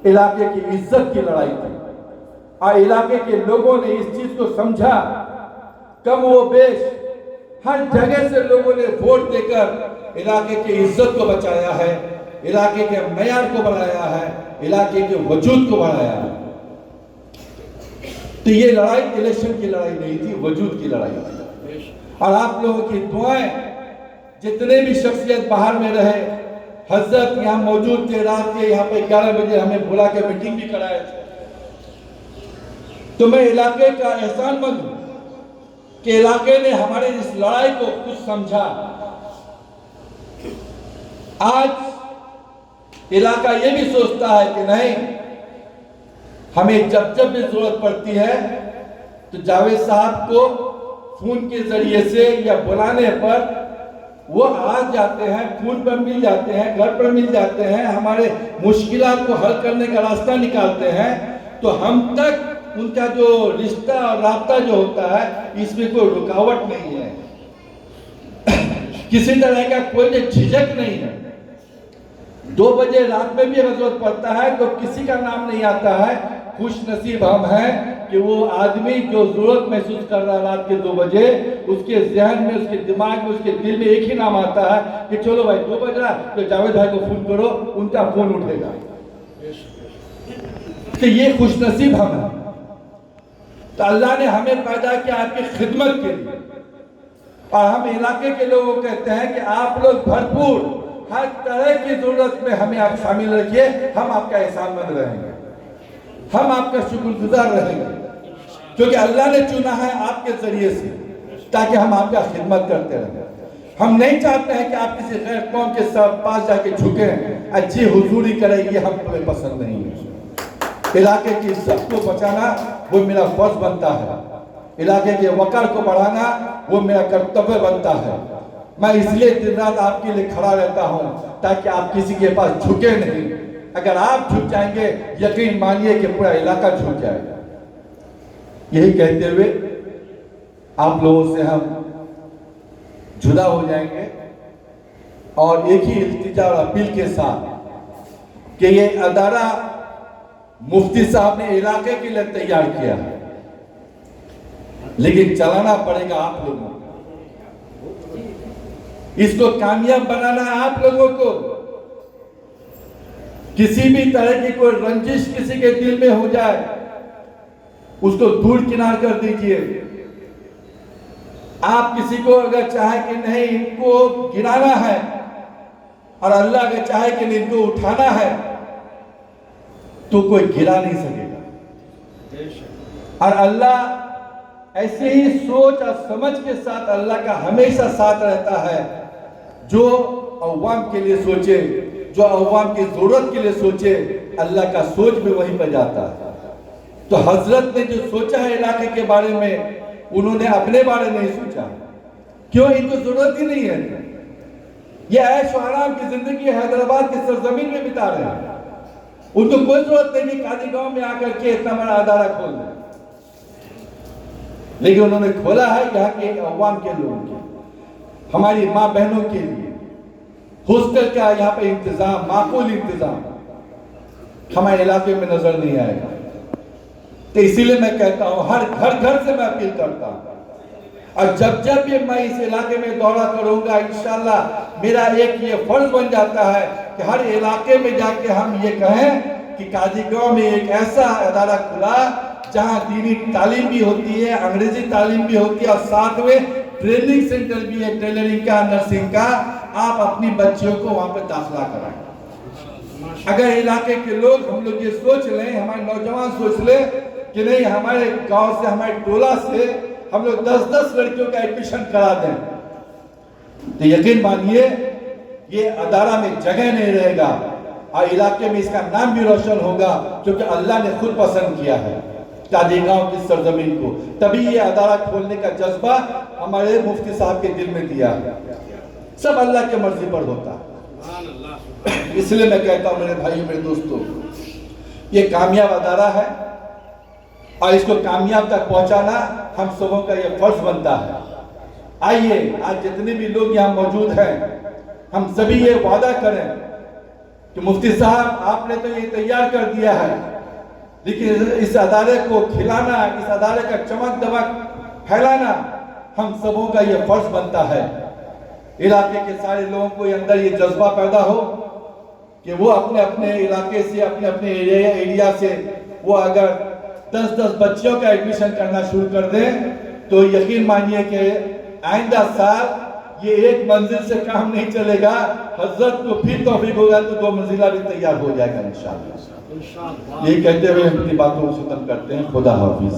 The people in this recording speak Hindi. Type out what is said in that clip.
इलाके की इज्जत की लड़ाई थी और इलाके के लोगों ने इस चीज को समझा। कम वो बेश हर जगह से लोगों ने वोट देकर इलाके की इज्जत को बचाया है, इलाके के मयार को बढ़ाया है, इलाके के वजूद को बढ़ाया है। तो ये लड़ाई इलेक्शन की लड़ाई नहीं थी, वजूद की लड़ाई थी। और आप लोगों की दुआएं, जितने भी शख्सियत बाहर में रहे, हजरत यहाँ मौजूद थे, रात के यहाँ पे 11 बजे हमें बुला के मीटिंग भी कराए थे। तो मैं इलाके का एहसानमंद हूं कि इलाके ने हमारे इस लड़ाई को कुछ समझा। आज इलाका ये भी सोचता है कि नहीं, हमें जब जब भी जरूरत पड़ती है तो जावेद साहब को फोन के जरिए से या बुलाने पर वो आ जाते हैं, फोन पर मिल जाते हैं, घर पर मिल जाते हैं, हमारे मुश्किलात को हल करने का रास्ता निकालते हैं। तो हम तक उनका जो रिश्ता और रास्ता जो होता है, इसमें कोई रुकावट नहीं है, किसी तरह का कोई झिझक नहीं है। 2 बजे रात में भी अगर जरूरत पड़ता है तो किसी का नाम नहीं आता है। खुश नसीब हम हैं कि वो आदमी जो जरूरत महसूस कर रहा है रात के 2 बजे, उसके जहन में, उसके दिमाग में, उसके दिल में एक ही नाम आता है कि चलो भाई 2 बज रहा तो जावेद भाई को फोन करो, उनका फोन उठेगा। तो ये खुश नसीब हम हैं। तो अल्लाह ने हमें पैदा किया आपकी खिदमत के लिए, और हम इलाके के लोगों को कहते हैं कि आप लोग भरपूर हर तरह की जरूरत में हमें आप शामिल रखिए। हम आपका एहसानमंद रहेंगे, हम आपका शुक्रगुजार रहेंगे, क्योंकि अल्लाह ने चुना है आपके जरिए से ताकि हम आपका खिदमत करते रहें। हम नहीं चाहते हैं कि आप किसी गैर कौम के सब पास जाके झुके, अच्छी हुजूरी करें, ये हमें पसंद नहीं है। इलाके की इज्जत को बचाना वो मेरा फर्ज बनता है, इलाके के वकार को बढ़ाना वो मेरा कर्तव्य बनता है। मैं इसलिए दिन रात आपके लिए खड़ा रहता हूं ताकि आप किसी के पास झुके नहीं। अगर आप झुक जाएंगे, यकीन मानिए कि पूरा इलाका झुक जाएगा। यही कहते हुए आप लोगों से हम जुदा हो जाएंगे और एक ही इल्तिजा और अपील के साथ कि ये अदारा मुफ्ती साहब ने इलाके के लिए तैयार किया है, लेकिन चलाना पड़ेगा आप लोगों को। इसको कामयाब बनाना है आप लोगों को। किसी भी तरह की कोई रंजिश किसी के दिल में हो जाए, उसको दूर किनार कर दीजिए। आप किसी को अगर चाहे कि नहीं इनको गिराना है, और अल्लाह अगर चाहे कि नहीं इनको उठाना है, तो कोई गिरा नहीं सकेगा। और अल्लाह ऐसे ही सोच और समझ के साथ अल्लाह का हमेशा साथ रहता है। जो अवाम के लिए सोचे, जो अवाम की जरूरत के लिए सोचे, अल्लाह का सोच भी वहीं पर जाता है। तो हजरत ने जो सोचा है इलाके के बारे में, उन्होंने अपने बारे में नहीं सोचा। क्यों? इनको जरूरत ही नहीं है। ये ऐश आराम की जिंदगी हैदराबाद की सरजमीन में बिता रहे हैं। उनको कोई जरूरत नहीं कि कादी गांव में आकर के इतना बड़ा अदारा खोल दें, लेकिन उन्होंने खोला है यहाँ के अवाम के लोगों के, हमारी माँ बहनों के लिए हॉस्टल का यहाँ पे इंतजाम, माकूल इंतजाम हमारे इलाके में नजर नहीं आएगा। तो इसीलिए मैं कहता हूँ, हर घर से मैं अपील करता हूँ, और जब जब भी मैं इस इलाके में दौरा करूंगा, इंशाल्लाह मेरा एक ये फर्ज बन जाता है कि हर इलाके में जाके हम ये कहें कि कादीगांव में एक ऐसा अदारा खुला जहां दीनी तालीम भी होती है, अंग्रेजी तालीम भी होती है, और साथ में ट्रेनिंग सेंटर भी है, टेलरिंग का, नर्सिंग का। आप अपनी बच्चियों को वहां पर दाखिला कराएं। अगर इलाके के लोग, हम लोग ये सोच लें, हमारे नौजवान सोच ले कि नहीं, हमारे गांव से, हमारे टोला से हम लोग 10-10 लड़कियों का एडमिशन करा दें, तो यकीन मानिए ये अदारा में जगह नहीं रहेगा, और इलाके में इसका नाम भी रोशन होगा, क्योंकि अल्लाह ने खुद पसंद किया है कादीगांव की सरजमीन को। तभी ये अदारा खोलने का जज्बा हमारे मुफ्ती साहब के दिल में दिया है। सब अल्लाह के मर्जी पर होता है। इसलिए मैं कहता हूं मेरे भाइयों, मेरे दोस्तों, ये कामयाब अदारा है और इसको कामयाब तक पहुंचाना हम सबों का ये फर्ज बनता है। आइए, आज जितने भी लोग यहाँ मौजूद हैं, हम सभी ये वादा करें कि मुफ्ती साहब आपने तो ये तैयार कर दिया है, लेकिन इस अदारे को खिलाना, इस अदारे का चमक दमक फैलाना हम सबों का ये फर्ज बनता है। इलाके के सारे लोगों को अंदर ये जज्बा पैदा हो कि वो अपने अपने इलाके से, अपने अपने एरिया से वो अगर 10-10 बच्चियों का एडमिशन करना शुरू कर दें तो यकीन मानिए कि आइंदा साल ये एक मंजिल से काम नहीं चलेगा। हजरत को फिर तौफीक होगा तो 2 मंजिला भी तैयार हो जाएगा इंशाअल्लाह। ये कहते हुए हम अपनी बातों को खत्म करते हैं। खुदा हाफिज।